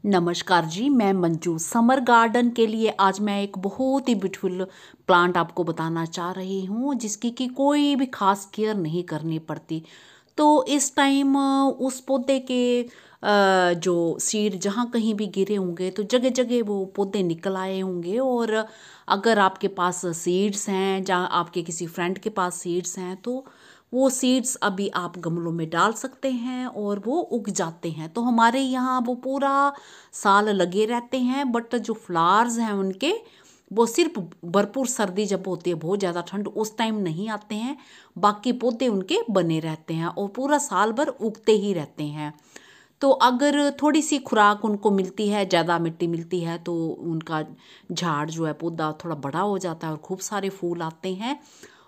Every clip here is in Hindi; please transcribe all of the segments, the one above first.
नमस्कार जी, मैं मंजू। समर गार्डन के लिए आज मैं एक बहुत ही ब्यूटीफुल प्लांट आपको बताना चाह रही हूँ, जिसकी कि कोई भी खास केयर नहीं करनी पड़ती। तो इस टाइम उस पौधे के जो सीड जहाँ कहीं भी गिरे होंगे तो जगह जगह वो पौधे निकल आए होंगे। और अगर आपके पास सीड्स हैं, जहाँ आपके किसी फ्रेंड के पास सीड्स हैं, तो वो सीड्स अभी आप गमलों में डाल सकते हैं और वो उग जाते हैं। तो हमारे यहाँ वो पूरा साल लगे रहते हैं, बट जो फ्लावर्स हैं उनके वो सिर्फ भरपूर सर्दी जब होती है, बहुत ज़्यादा ठंड, उस टाइम नहीं आते हैं। बाकी पौधे उनके बने रहते हैं और पूरा साल भर उगते ही रहते हैं। तो अगर थोड़ी सी खुराक उनको मिलती है, ज़्यादा मिट्टी मिलती है, तो उनका झाड़ जो है, पौधा थोड़ा बड़ा हो जाता है और खूब सारे फूल आते हैं।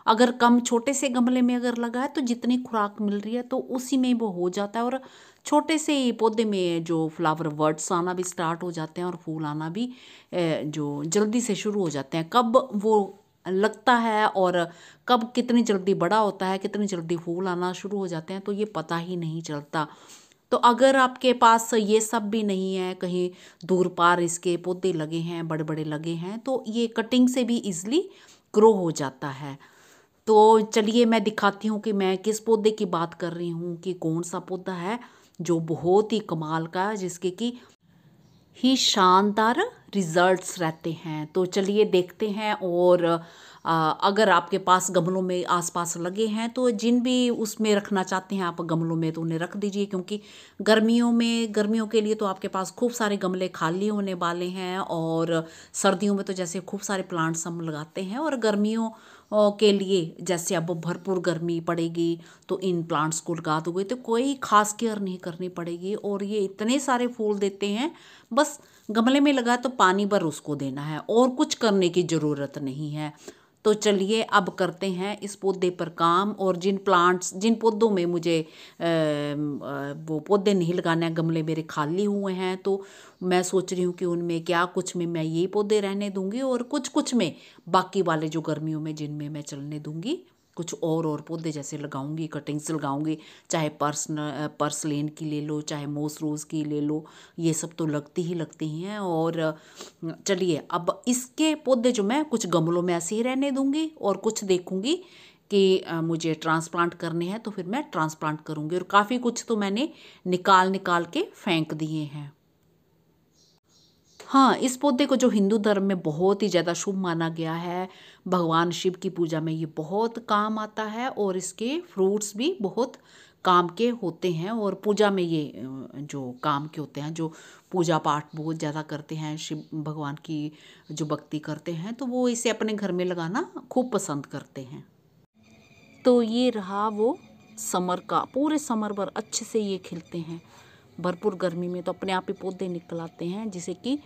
अगर कम छोटे से गमले में अगर लगा है तो जितनी खुराक मिल रही है तो उसी में वो हो जाता है, और छोटे से ही पौधे में जो फ्लावर वर्ड्स आना भी स्टार्ट हो जाते हैं और फूल आना भी जो जल्दी से शुरू हो जाते हैं। कब वो लगता है और कब कितनी जल्दी बड़ा होता है, कितनी जल्दी फूल आना शुरू हो जाते हैं, तो ये पता ही नहीं चलता। तो अगर आपके पास ये सब भी नहीं है, कहीं दूर पार इसके पौधे लगे हैं, बड़े बड़े लगे हैं, तो ये कटिंग से भी इजली ग्रो हो जाता है। तो चलिए मैं दिखाती हूँ कि मैं किस पौधे की बात कर रही हूँ, कि कौन सा पौधा है जो बहुत ही कमाल का है, जिसके कि ही शानदार रिजल्ट्स रहते हैं। तो चलिए देखते हैं। और अगर आपके पास गमलों में आसपास लगे हैं तो जिन भी उसमें रखना चाहते हैं आप गमलों में, तो उन्हें रख दीजिए, क्योंकि गर्मियों के लिए तो आपके पास खूब सारे गमले खाली होने वाले हैं। और सर्दियों में तो जैसे खूब सारे प्लांट्स हम लगाते हैं, और गर्मियों के लिए जैसे अब भरपूर गर्मी पड़ेगी तो इन प्लांट्स को लगा दोगे तो कोई खास केयर नहीं करनी पड़ेगी, और ये इतने सारे फूल देते हैं। बस गमले में लगा तो पानी भर उसको देना है, और कुछ करने की ज़रूरत नहीं है। तो चलिए अब करते हैं इस पौधे पर काम। और जिन पौधों में मुझे वो पौधे नहीं लगाने हैं, गमले मेरे खाली हुए हैं, तो मैं सोच रही हूँ कि उनमें क्या कुछ में मैं ये पौधे रहने दूंगी, और कुछ कुछ में बाकी वाले जो गर्मियों में जिनमें मैं चलने दूंगी, कुछ और पौधे जैसे लगाऊंगी, कटिंग्स लगाऊंगी। चाहे पर्सलेन की ले लो, चाहे मोस रोज़ की ले लो, ये सब तो लगती ही हैं। और चलिए अब इसके पौधे जो मैं कुछ गमलों में ऐसे ही रहने दूंगी, और कुछ देखूंगी कि मुझे ट्रांसप्लांट करने हैं तो फिर मैं ट्रांसप्लांट करूंगी। और काफ़ी कुछ तो मैंने निकाल निकाल के फेंक दिए हैं। हाँ, इस पौधे को जो हिंदू धर्म में बहुत ही ज़्यादा शुभ माना गया है, भगवान शिव की पूजा में ये बहुत काम आता है, और इसके फ्रूट्स भी बहुत काम के होते हैं। और पूजा में ये जो काम के होते हैं, जो पूजा पाठ बहुत ज़्यादा करते हैं, शिव भगवान की जो भक्ति करते हैं, तो वो इसे अपने घर में लगाना खूब पसंद करते हैं। तो ये रहा वो समर का, पूरे समर भर अच्छे से ये खिलते हैं। भरपूर गर्मी में तो अपने आप ही पौधे निकल आते हैं, जिसे कि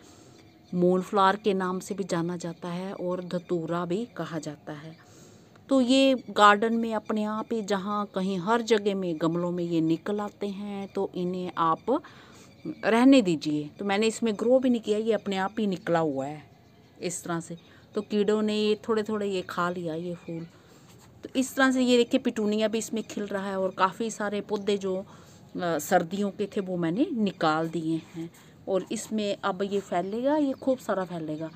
मून फ्लावर के नाम से भी जाना जाता है और धतूरा भी कहा जाता है। तो ये गार्डन में अपने आप ही जहाँ कहीं हर जगह में गमलों में ये निकल आते हैं, तो इन्हें आप रहने दीजिए। तो मैंने इसमें ग्रो भी नहीं किया, ये अपने आप ही निकला हुआ है इस तरह से। तो कीड़ों ने ये थोड़े थोड़े ये खा लिया ये फूल। तो इस तरह से ये देखिए पिटूनिया भी इसमें खिल रहा है, और काफ़ी सारे पौधे जो सर्दियों के थे वो मैंने निकाल दिए हैं। और इसमें अब ये फैलेगा, ये खूब सारा फैलेगा।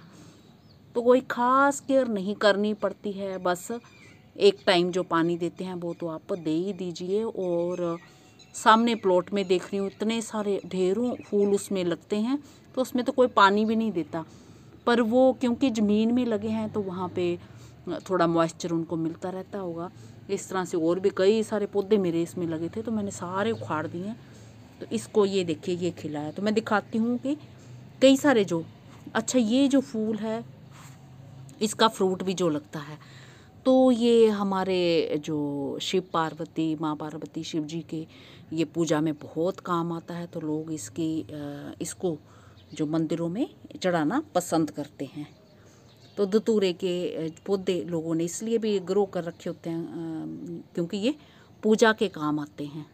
तो कोई ख़ास केयर नहीं करनी पड़ती है, बस एक टाइम जो पानी देते हैं वो तो आप दे ही दीजिए। और सामने प्लॉट में देख रही हूँ इतने सारे ढेरों फूल उसमें लगते हैं, तो उसमें तो कोई पानी भी नहीं देता, पर वो क्योंकि ज़मीन में लगे हैं तो वहाँ पे थोड़ा मॉइस्चर उनको मिलता रहता होगा। इस तरह से और भी कई सारे पौधे मेरे इसमें लगे थे, तो मैंने सारे उखाड़ दिए। तो इसको ये देखिए ये खिला है, तो मैं दिखाती हूँ कि कई सारे जो, अच्छा ये जो फूल है इसका फ्रूट भी जो लगता है, तो ये हमारे जो शिव पार्वती, माँ पार्वती शिव जी के ये पूजा में बहुत काम आता है। तो लोग इसको जो मंदिरों में चढ़ाना पसंद करते हैं। तो धतूरे के पौधे लोगों ने इसलिए भी ग्रो कर रखे होते हैं क्योंकि ये पूजा के काम आते हैं।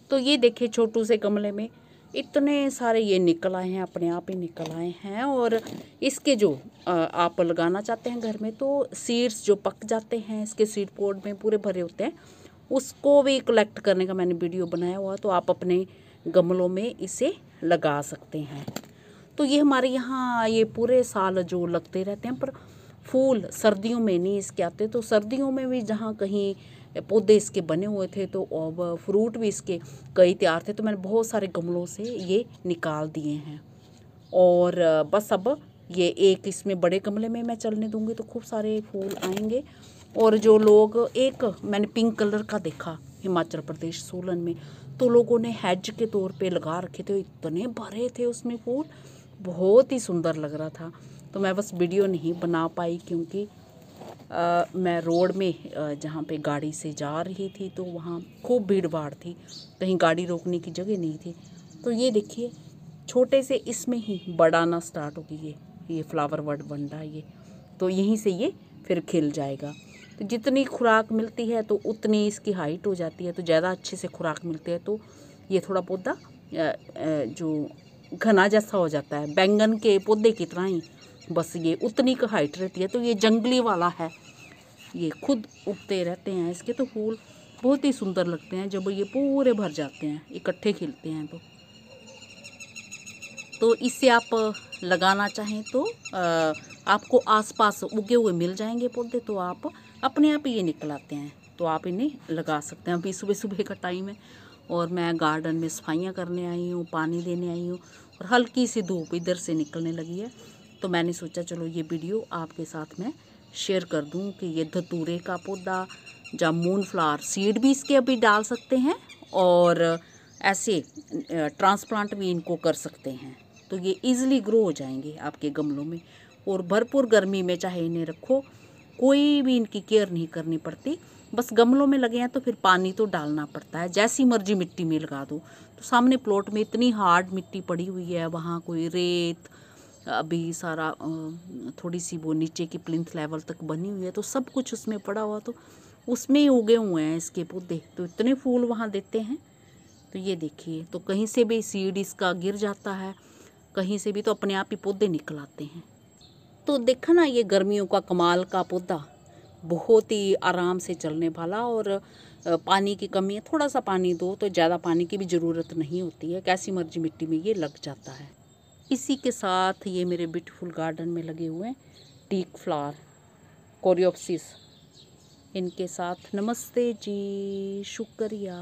तो ये देखिए छोटू से गमले में इतने सारे ये निकल आए हैं, अपने आप ही निकल आए हैं। और इसके जो आप लगाना चाहते हैं घर में, तो सीड्स जो पक जाते हैं इसके सीड पोड में पूरे भरे होते हैं, उसको भी कलेक्ट करने का मैंने वीडियो बनाया हुआ, तो आप अपने गमलों में इसे लगा सकते हैं। तो ये हमारे यहाँ ये पूरे साल जो लगते रहते हैं, पर फूल सर्दियों में नहीं इसके आते। तो सर्दियों में भी जहाँ कहीं पौधे इसके बने हुए थे तो अब फ्रूट भी इसके कई तैयार थे, तो मैंने बहुत सारे गमलों से ये निकाल दिए हैं। और बस अब ये एक इसमें बड़े गमले में मैं चलने दूंगी तो खूब सारे फूल आएंगे। और जो लोग, एक मैंने पिंक कलर का देखा हिमाचल प्रदेश सोलन में, तो लोगों ने हैज के तौर पे लगा रखे थे, इतने भरे थे उसमें फूल, बहुत ही सुंदर लग रहा था। तो मैं बस वीडियो नहीं बना पाई क्योंकि मैं रोड में जहाँ पे गाड़ी से जा रही थी तो वहाँ खूब भीड़ भाड़ थी, कहीं गाड़ी रोकने की जगह नहीं थी। तो ये देखिए छोटे से इसमें ही बड़ा आना स्टार्ट हो गई, ये फ्लावर बड बन रहा है ये, तो यहीं से ये फिर खिल जाएगा। तो जितनी खुराक मिलती है तो उतनी इसकी हाइट हो जाती है, तो ज़्यादा अच्छे से खुराक मिलती है तो ये थोड़ा पौधा जो घना जैसा हो जाता है, बैंगन के पौधे की तरह ही, बस ये उतनी का हाइट रहती है। तो ये जंगली वाला है, ये खुद उगते रहते हैं इसके, तो फूल बहुत ही सुंदर लगते हैं जब ये पूरे भर जाते हैं, इकट्ठे खिलते हैं। तो इससे आप लगाना चाहें तो आपको आसपास उगे हुए मिल जाएंगे पौधे, तो आप अपने आप ही ये निकल आते हैं, तो आप इन्हें लगा सकते हैं। अभी सुबह सुबह का टाइम है और मैं गार्डन में सफाइयाँ करने आई हूँ, पानी देने आई हूँ, और हल्की सी धूप इधर से निकलने लगी है। तो मैंने सोचा चलो ये वीडियो आपके साथ मैं शेयर कर दूँ कि ये धतूरे का पौधा, जामुन फ्लावर सीड भी इसके अभी डाल सकते हैं, और ऐसे ट्रांसप्लांट भी इनको कर सकते हैं। तो ये इजीली ग्रो हो जाएंगे आपके गमलों में, और भरपूर गर्मी में चाहे इन्हें रखो, कोई भी इनकी केयर नहीं करनी पड़ती। बस गमलों में लगे हैं तो फिर पानी तो डालना पड़ता है, जैसी मर्जी मिट्टी में लगा दो। तो सामने प्लॉट में इतनी हार्ड मिट्टी पड़ी हुई है, वहाँ कोई रेत अभी सारा थोड़ी सी वो नीचे की प्लिंथ लेवल तक बनी हुई है, तो सब कुछ उसमें पड़ा हुआ, तो उसमें ही उगे हुए हैं इसके पौधे, तो इतने फूल वहाँ देते हैं। तो ये देखिए, तो कहीं से भी सीड इसका गिर जाता है, कहीं से भी, तो अपने आप ही पौधे निकल आते हैं। तो देखा ना, ये गर्मियों का कमाल का पौधा, बहुत ही आराम से चलने वाला, और पानी की कमी है, थोड़ा सा पानी दो तो ज़्यादा पानी की भी ज़रूरत नहीं होती है, कैसी मर्जी मिट्टी में ये लग जाता है। इसी के साथ ये मेरे ब्यूटीफुल गार्डन में लगे हुए हैं टीक फ्लावर कोरियोप्सिस, इनके साथ नमस्ते जी, शुक्रिया।